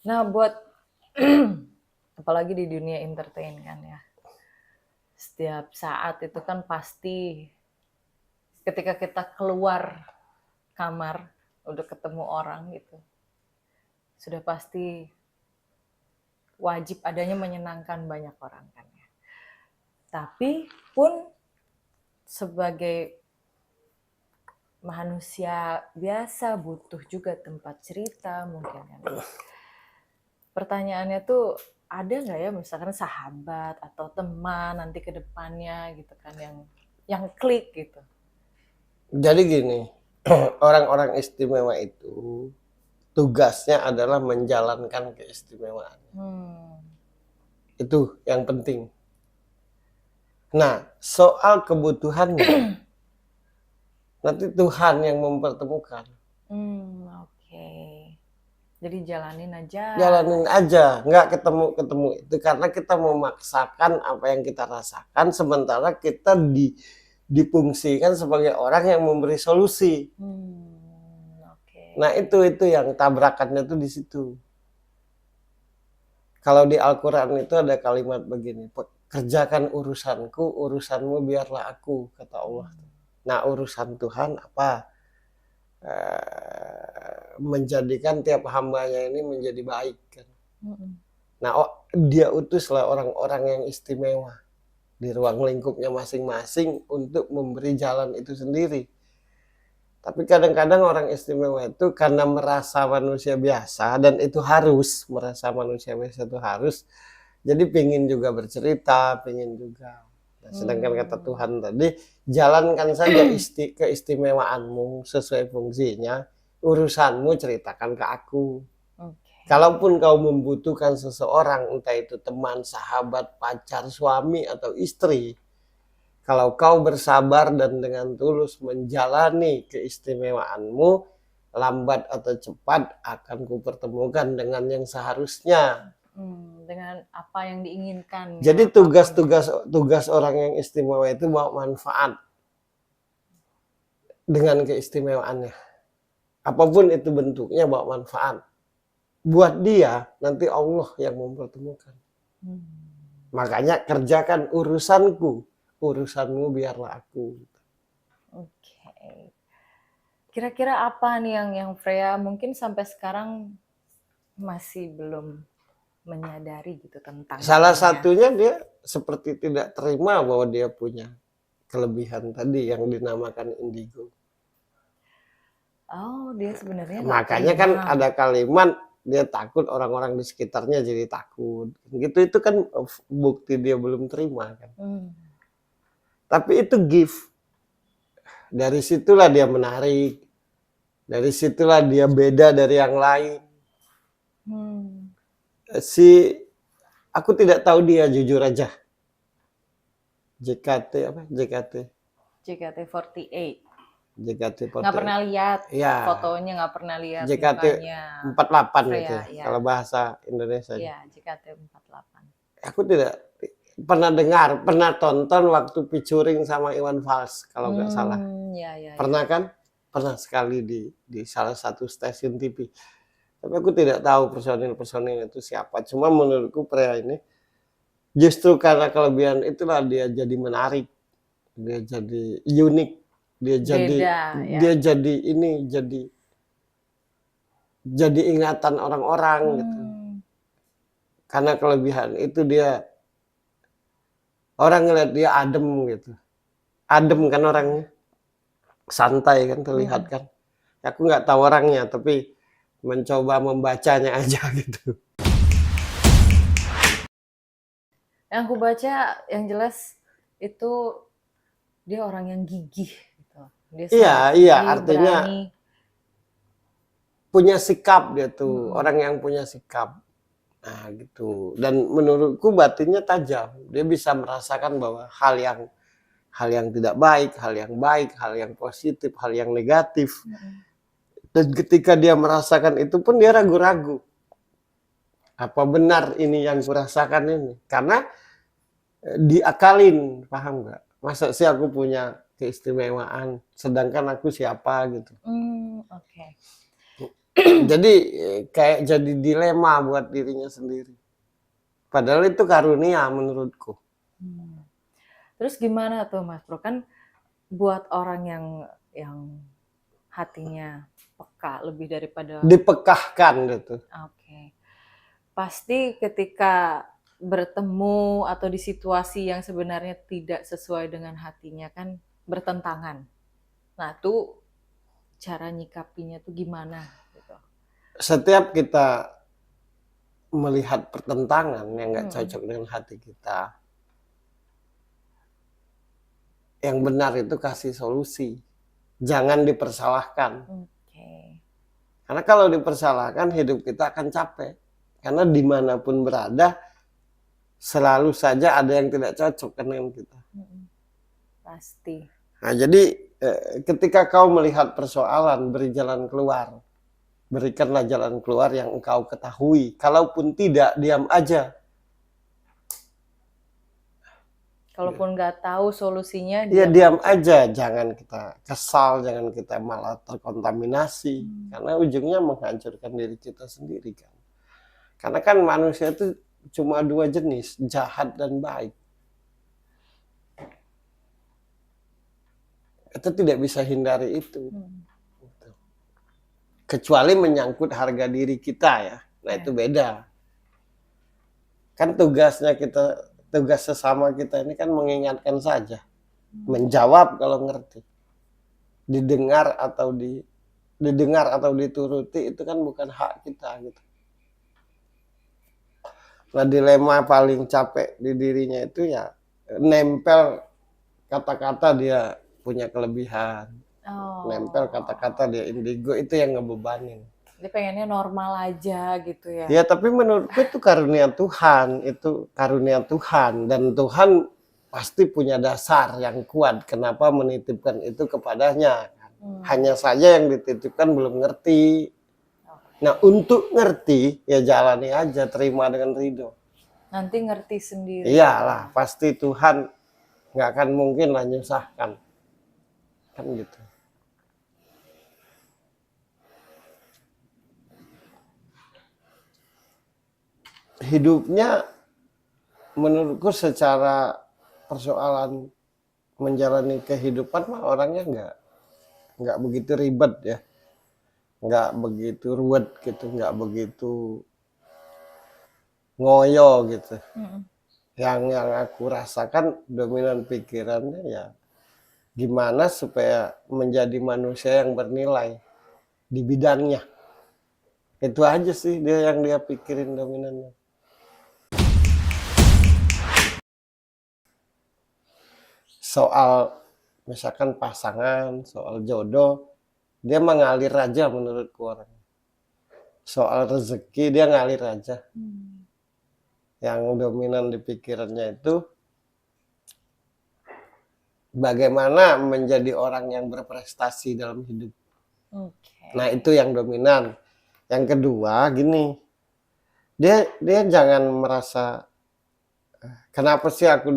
Nah, buat apalagi di dunia entertain kan ya. Setiap saat itu kan pasti ketika kita keluar kamar udah ketemu orang gitu. Sudah pasti wajib adanya menyenangkan banyak orang kan ya. Tapi pun sebagai manusia biasa butuh juga tempat cerita mungkin kan. Pertanyaannya tuh ada nggak ya misalkan sahabat atau teman nanti ke depannya gitu kan yang klik gitu. Jadi gini, orang-orang istimewa itu tugasnya adalah menjalankan keistimewaan. Itu yang penting. Nah, soal kebutuhannya, nanti Tuhan yang mempertemukan. Oke. Jadi jalanin aja. Jalanin aja, nggak ketemu-ketemu itu karena kita memaksakan apa yang kita rasakan, sementara kita difungsikan sebagai orang yang memberi solusi. Oke. Nah itu yang tabrakannya tuh di situ. Kalau di Al-Quran itu ada kalimat begini, kerjakan urusanku, urusanmu biarlah aku, kata Allah. Nah urusan Tuhan apa? Menjadikan tiap hambanya ini menjadi baik kan. Nah dia utuslah orang-orang yang istimewa di ruang lingkupnya masing-masing untuk memberi jalan itu sendiri. Tapi kadang-kadang orang istimewa itu karena merasa manusia biasa, dan itu harus, merasa manusia biasa itu harus, jadi pengen juga bercerita, pengen juga. Nah, sedangkan kata Tuhan tadi, jalankan saja keistimewaanmu sesuai fungsinya, urusanmu ceritakan ke aku. Kalaupun kau membutuhkan seseorang, entah itu teman, sahabat, pacar, suami, atau istri, kalau kau bersabar dan dengan tulus menjalani keistimewaanmu, lambat atau cepat akan kupertemukan dengan yang seharusnya. Dengan apa yang diinginkan. Jadi tugas orang yang istimewa itu bawa manfaat dengan keistimewaannya. Apapun itu bentuknya bawa manfaat. Buat dia, nanti Allah yang mempertemukan. Makanya kerjakan urusanku, urusanmu biarlah aku. Oke. Kira-kira apa nih yang Freya mungkin sampai sekarang masih belum menyadari gitu tentang salah dirinya. Satunya dia seperti tidak terima bahwa dia punya kelebihan tadi yang dinamakan indigo. Oh, dia sebenarnya makanya kan ada kalimat dia takut orang-orang di sekitarnya jadi takut gitu, itu kan bukti dia belum terima kan. Tapi itu gift, dari situlah dia menarik, dari situlah dia beda dari yang lain. Aku tidak tahu dia, jujur aja. JKT48. JKT48. Nggak pernah lihat ya. fotonya, nggak pernah lihat JKT48 gitu ya, kalau bahasa Indonesia. Iya, JKT48. Aku tidak pernah dengar, pernah tonton waktu featuring sama Iwan Fals kalau nggak salah. Pernah kan? Pernah sekali di salah satu stasiun TV. Tapi aku tidak tahu personil itu siapa. Cuma menurutku pria ini justru karena kelebihan itulah dia jadi menarik, dia jadi unik, dia jadi ini jadi ingatan orang-orang gitu. Karena kelebihan itu dia, orang ngeliat dia adem gitu, adem kan orangnya, santai kan, terlihat kan. Aku nggak tahu orangnya, tapi mencoba membacanya aja gitu. Yang aku baca yang jelas itu dia orang yang gigih gitu. Dia iya, artinya berani. Punya sikap dia tuh, orang yang punya sikap. Nah gitu. Dan menurutku batinnya tajam. Dia bisa merasakan bahwa hal yang tidak baik, hal yang positif, hal yang negatif. Dan ketika dia merasakan itu pun dia ragu-ragu. Apa benar ini yang kurasakan ini? Karena diakalin, paham nggak? Masa sih aku punya keistimewaan, sedangkan aku siapa gitu. Oke. Jadi kayak jadi dilema buat dirinya sendiri. Padahal itu karunia menurutku. Terus gimana tuh Mas Bro? Kan buat orang yang hatinya peka lebih daripada Dipekahkan gitu. Oke. Pasti ketika bertemu atau di situasi yang sebenarnya tidak sesuai dengan hatinya kan bertentangan. Nah, tuh cara nyikapinya tuh gimana gitu. Setiap kita melihat pertentangan yang nggak cocok dengan hati kita, yang benar itu kasih solusi. Jangan dipersalahkan. Oke. Karena kalau dipersalahkan hidup kita akan capek. Karena dimanapun berada selalu saja ada yang tidak cocok dengan kita. Pasti. Nah, jadi ketika kau melihat persoalan, beri jalan keluar. Berikanlah jalan keluar yang engkau ketahui. Kalaupun tidak, diam aja. Kalaupun nggak tahu solusinya, Ya diam aja. Jangan kita kesal, jangan kita malah terkontaminasi. Karena ujungnya menghancurkan diri kita sendiri kan. Karena kan manusia itu cuma dua jenis, jahat dan baik. Kita tidak bisa hindari itu. Kecuali menyangkut harga diri kita ya. Nah itu beda. Kan tugas sesama kita ini kan mengingatkan saja. Menjawab kalau ngerti. Didengar atau dituruti itu kan bukan hak kita gitu. Nah dilema paling capek di dirinya itu ya nempel kata-kata dia punya kelebihan. Nempel kata-kata dia indigo, itu yang ngebebanin. Dia pengennya normal aja gitu ya. Ya tapi menurutku itu karunia Tuhan, dan Tuhan pasti punya dasar yang kuat kenapa menitipkan itu kepadanya. Hanya saja yang dititipkan belum ngerti. Nah untuk ngerti ya jalani aja, terima dengan ridho. Nanti ngerti sendiri. Iyalah, pasti Tuhan nggak akan mungkin lah nyusahkan. Kan gitu. Hidupnya menurutku secara persoalan menjalani kehidupan mah orangnya nggak begitu ribet ya, nggak begitu ruwet gitu, nggak begitu ngoyo gitu. Yang aku rasakan dominan pikirannya ya gimana supaya menjadi manusia yang bernilai di bidangnya. Itu aja sih yang dia pikirin dominannya. Soal misalkan pasangan, soal jodoh, dia mengalir aja menurutku orang. Soal rezeki dia ngalir aja. Yang dominan di pikirannya itu bagaimana menjadi orang yang berprestasi dalam hidup. Nah itu yang dominan. Yang kedua gini, dia jangan merasa kenapa sih aku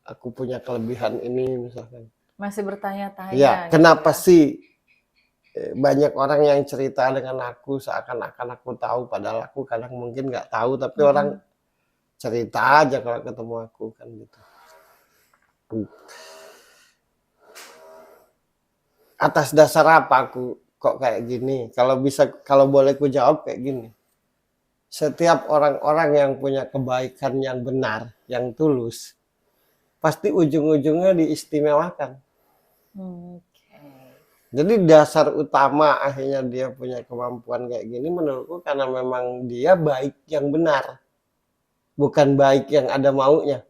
aku punya kelebihan ini misalkan. Masih bertanya-tanya. Ya, kenapa sih banyak orang yang cerita dengan aku seakan-akan aku tahu, padahal aku kadang mungkin nggak tahu, tapi orang cerita aja kalau ketemu aku kan gitu. Atas dasar apa aku kok kayak gini? Kalau boleh ku jawab kayak gini. Setiap orang-orang yang punya kebaikan yang benar, yang tulus, pasti ujung-ujungnya diistimewakan. Jadi dasar utama akhirnya dia punya kemampuan kayak gini menurutku karena memang dia baik yang benar. Bukan baik yang ada maunya.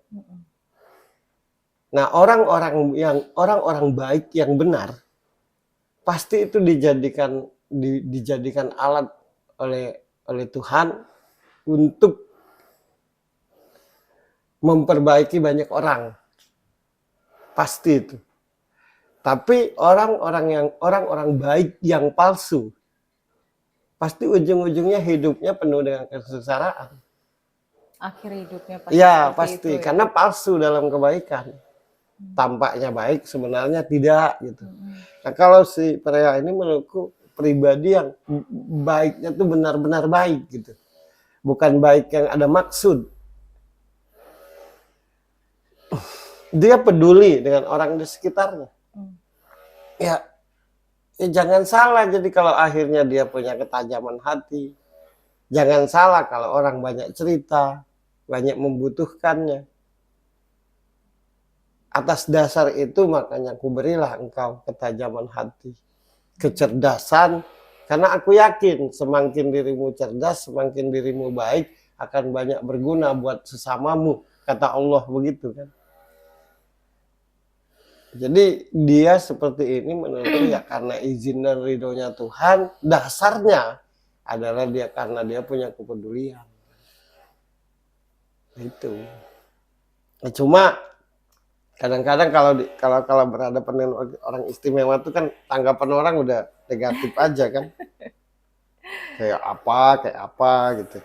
Nah, orang-orang baik yang benar pasti itu dijadikan alat oleh Tuhan untuk memperbaiki banyak orang. Pasti itu. Tapi orang-orang baik yang palsu pasti ujung-ujungnya hidupnya penuh dengan kesengsaraan. Akhir hidupnya pasti. Ya, pasti karena palsu dalam kebaikan. Tampaknya baik sebenarnya tidak gitu. Nah, kalau si pria ini menurutku pribadi yang baiknya tuh benar-benar baik gitu. Bukan baik yang ada maksud. Dia peduli dengan orang di sekitarnya. Ya, ya jangan salah jadi kalau akhirnya dia punya ketajaman hati. Jangan salah kalau orang banyak cerita, banyak membutuhkannya. Atas dasar itu makanya aku berilah engkau ketajaman hati, kecerdasan, karena aku yakin semakin dirimu cerdas, semakin dirimu baik, akan banyak berguna buat sesamamu, kata Allah begitu kan. Jadi dia seperti ini menurutku ya karena izin dan ridhonya Tuhan, dasarnya adalah dia karena dia punya kepedulian. Itu. Cuma kadang-kadang kalau berhadapan dengan orang istimewa itu kan tanggapan orang udah negatif aja kan. Kayak apa gitu.